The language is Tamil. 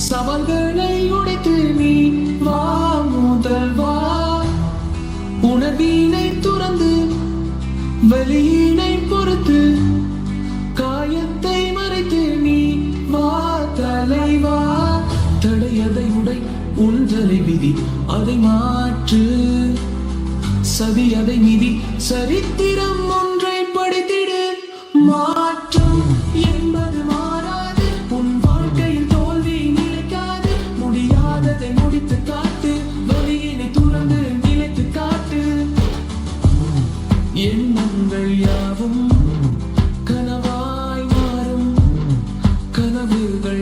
சவால்களை உடைத்து நீ வா முதல் வா. உணர்வினை துறந்து வலியினை பொறுத்து காயத்தை மறைத்து நீ வா தலைவா. தடையதை உடை உன்றலை விதி அதை மாற்று சதி அதை மிதி சரித்திரம் ஒன்றை படைத்திடு. மாற்றம் என்பது மாறாது உன் வாழ்க்கையில் தோல்வி நிலைக்காது. முடியாததை முடித்து காட்டு வழியினை துறந்து நிலைத்து காட்டு. எண்ணங்கள் யாவும் கனவாய் மாறும் கனவுகள்